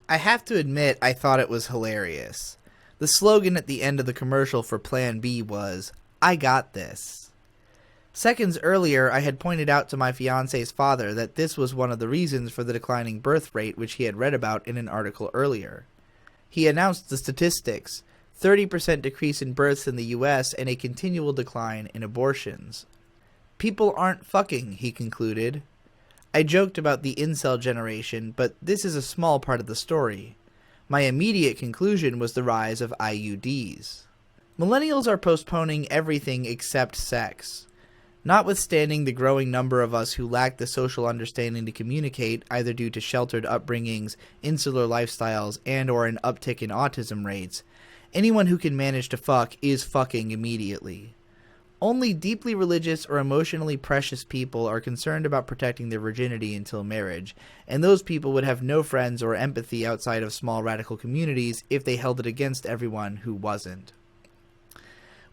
I have to admit I thought it was hilarious. The slogan at the end of the commercial for Plan B was, "I got this." Seconds earlier, I had pointed out to my fiance's father that this was one of the reasons for the declining birth rate which he had read about in an article earlier. He announced the statistics: 30% decrease in births in the US and a continual decline in abortions. People aren't fucking, he concluded. I joked about the incel generation, but this is a small part of the story. My immediate conclusion was the rise of IUDs. Millennials are postponing everything except sex. Notwithstanding the growing number of us who lack the social understanding to communicate, either due to sheltered upbringings, insular lifestyles, and or an uptick in autism rates, anyone who can manage to fuck is fucking immediately. Only deeply religious or emotionally precious people are concerned about protecting their virginity until marriage, and those people would have no friends or empathy outside of small radical communities if they held it against everyone who wasn't.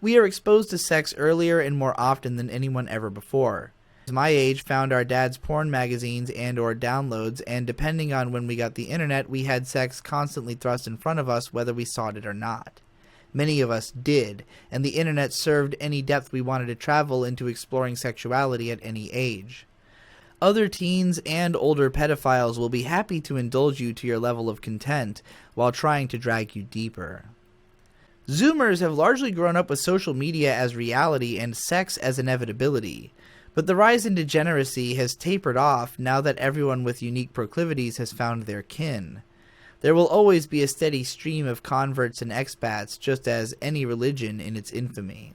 We are exposed to sex earlier and more often than anyone ever before. My age found our dad's porn magazines and or downloads, and depending on when we got the internet, we had sex constantly thrust in front of us whether we sought it or not. Many of us did, and the internet served any depth we wanted to travel into exploring sexuality at any age. Other teens and older pedophiles will be happy to indulge you to your level of content while trying to drag you deeper. Zoomers have largely grown up with social media as reality and sex as inevitability, but the rise in degeneracy has tapered off now that everyone with unique proclivities has found their kin. There will always be a steady stream of converts and expats, just as any religion in its infamy.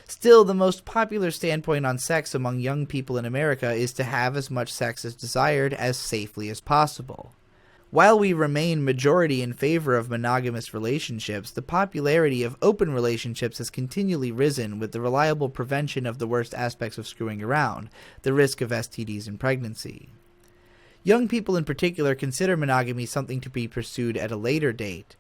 Still, the most popular standpoint on sex among young people in America is to have as much sex as desired as safely as possible. While we remain majority in favor of monogamous relationships, the popularity of open relationships has continually risen with the reliable prevention of the worst aspects of screwing around, the risk of STDs and pregnancy. Young people in particular consider monogamy something to be pursued at a later date.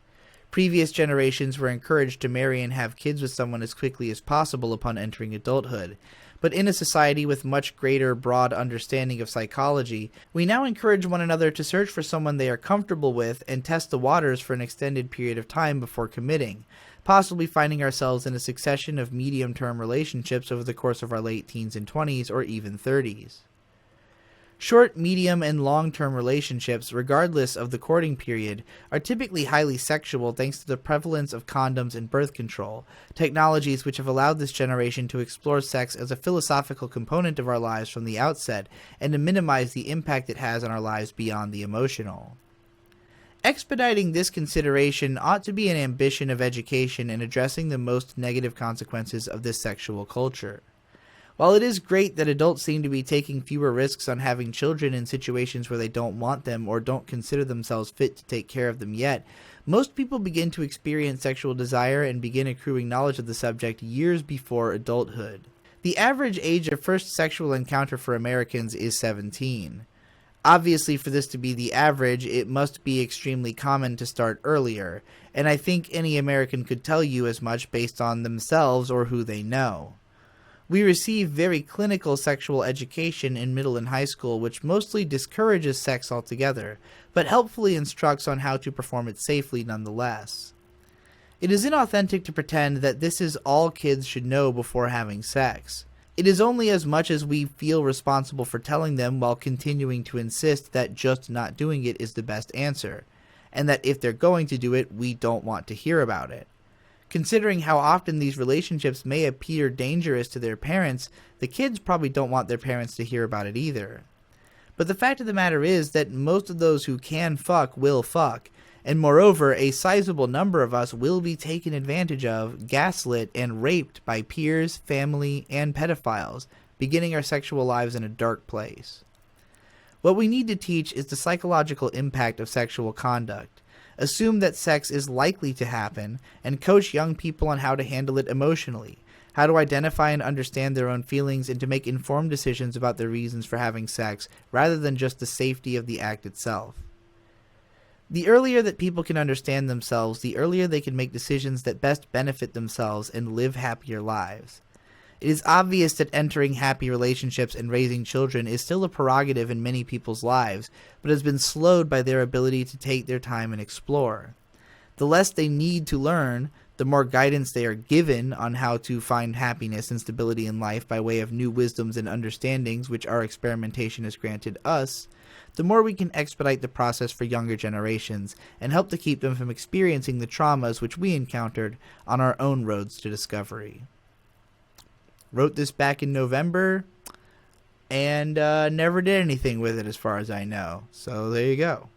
Previous generations were encouraged to marry and have kids with someone as quickly as possible upon entering adulthood. But in a society with much greater broad understanding of psychology, we now encourage one another to search for someone they are comfortable with and test the waters for an extended period of time before committing, possibly finding ourselves in a succession of medium-term relationships over the course of our late teens and 20s or even 30s. Short, medium, and long-term relationships, regardless of the courting period, are typically highly sexual thanks to the prevalence of condoms and birth control, technologies which have allowed this generation to explore sex as a philosophical component of our lives from the outset and to minimize the impact it has on our lives beyond the emotional. Expediting this consideration ought to be an ambition of education in addressing the most negative consequences of this sexual culture. While it is great that adults seem to be taking fewer risks on having children in situations where they don't want them or don't consider themselves fit to take care of them yet, most people begin to experience sexual desire and begin accruing knowledge of the subject years before adulthood. The average age of first sexual encounter for Americans is 17. Obviously, for this to be the average, it must be extremely common to start earlier, and I think any American could tell you as much based on themselves or who they know. We receive very clinical sexual education in middle and high school, which mostly discourages sex altogether, but helpfully instructs on how to perform it safely nonetheless. It is inauthentic to pretend that this is all kids should know before having sex. It is only as much as we feel responsible for telling them while continuing to insist that just not doing it is the best answer, and that if they're going to do it, we don't want to hear about it. Considering how often these relationships may appear dangerous to their parents, the kids probably don't want their parents to hear about it either. But the fact of the matter is that most of those who can fuck will fuck, and moreover, a sizable number of us will be taken advantage of, gaslit, and raped by peers, family, and pedophiles, beginning our sexual lives in a dark place. What we need to teach is the psychological impact of sexual conduct. Assume that sex is likely to happen, and coach young people on how to handle it emotionally, how to identify and understand their own feelings, and to make informed decisions about their reasons for having sex, rather than just the safety of the act itself. The earlier that people can understand themselves, the earlier they can make decisions that best benefit themselves and live happier lives. It is obvious that entering happy relationships and raising children is still a prerogative in many people's lives, but has been slowed by their ability to take their time and explore. The less they need to learn, the more guidance they are given on how to find happiness and stability in life by way of new wisdoms and understandings which our experimentation has granted us, the more we can expedite the process for younger generations and help to keep them from experiencing the traumas which we encountered on our own roads to discovery. Wrote this back in November and never did anything with it as far as I know. So there you go.